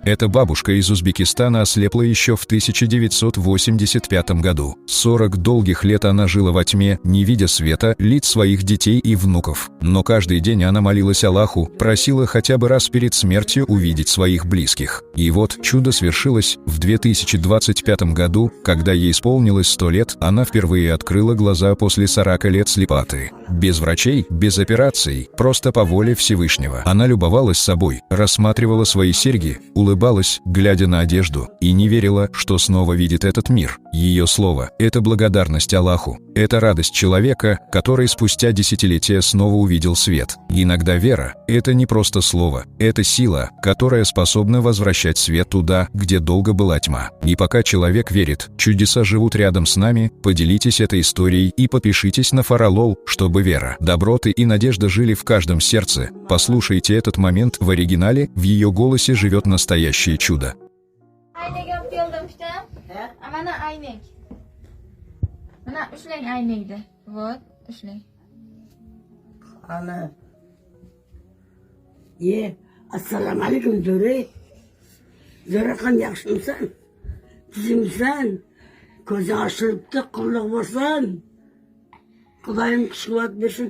Эта бабушка из Узбекистана ослепла еще в 1985 году. 40 долгих лет она жила во тьме, не видя света, лиц своих детей и внуков. Но каждый день она молилась Аллаху, просила хотя бы раз перед смертью увидеть своих близких. И вот чудо свершилось в 2025 году, когда ей исполнилось 100 лет, она впервые открыла глаза после 40 лет слепоты. Без врачей, без операций, просто по воле Всевышнего. Она любовалась собой, рассматривала свои серьги, улыбалась, глядя на одежду, и не верила, что снова видит этот мир. Ее слово – это благодарность Аллаху. Это радость человека, который спустя десятилетия снова увидел свет. Иногда вера – это не просто слово, это сила, которая способна возвращать свет туда, где долго была тьма. И пока человек верит, чудеса живут рядом с нами, поделитесь этой историей и подпишитесь на Фаралол, чтобы вера, доброты и надежда жили в каждом сердце. Послушайте этот момент в оригинале, в ее голосе живет настоящее чудо. Aynaga olib keldim ishdan. Mana aynak. Mana ushlang aynakni. Вот, ushlang. Ana. Assalomu alaykum Zo'ra. Zo'ra qandoqmisan? Tuzimsan? Ko'zing ochilibdi, qulluq bo'lsin. Xudoyim kuch-quvvat bersin.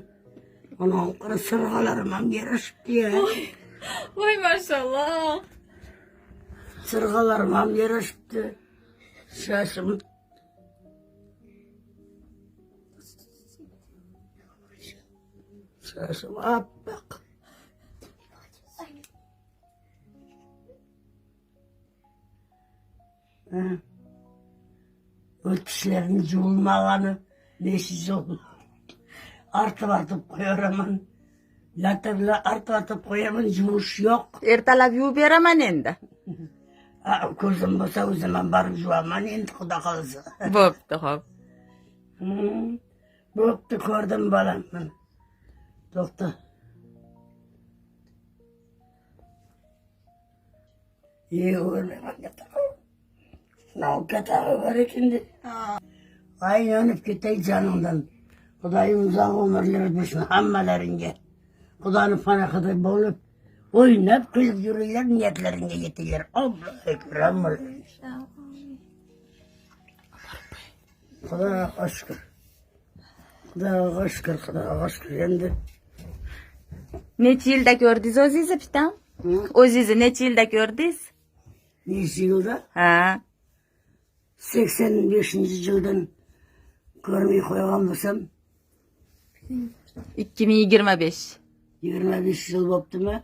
Ana qara sirg'alarim ham yarashibdi-ya. Voy maşallah. Sirg'alarim ham yarashibdi. Shashim. Shashim oppoq. O'tishlarning yuvilmag'ani 500 yil. Artib qo'yaman. Latablar artib qo'yaman, yuvish yo'q. Ertalab yuvib beraman endi. Ko'zim bo'lsa o'zim ham borib yuvaman endi xudo qolsa. Bo'pti, xo'p. Bo'pti, ko'rdim bolam. To'xta. O'rnagan Navkatağı var ikindi. Ay yanıp gittik canımdan. Xudoyim uzoq umrlar bersin hammalaringga. Xudoning panohida bo'lib, o'ynab kulib yuringlar, niyatlaringga yetinglar. Allohu akbar. Xudoga shukr. Xudoga shukr, Xudoga shukr endi. Necha yilda ko'rdingiz o'zingizni pitam? O'zingizni necha yilda ko'rdingiz? Necha yilda? Ha. 85-yildan ko'rmay qo'ygan bo'lsam, 2025. 25 yil bo'ptimi?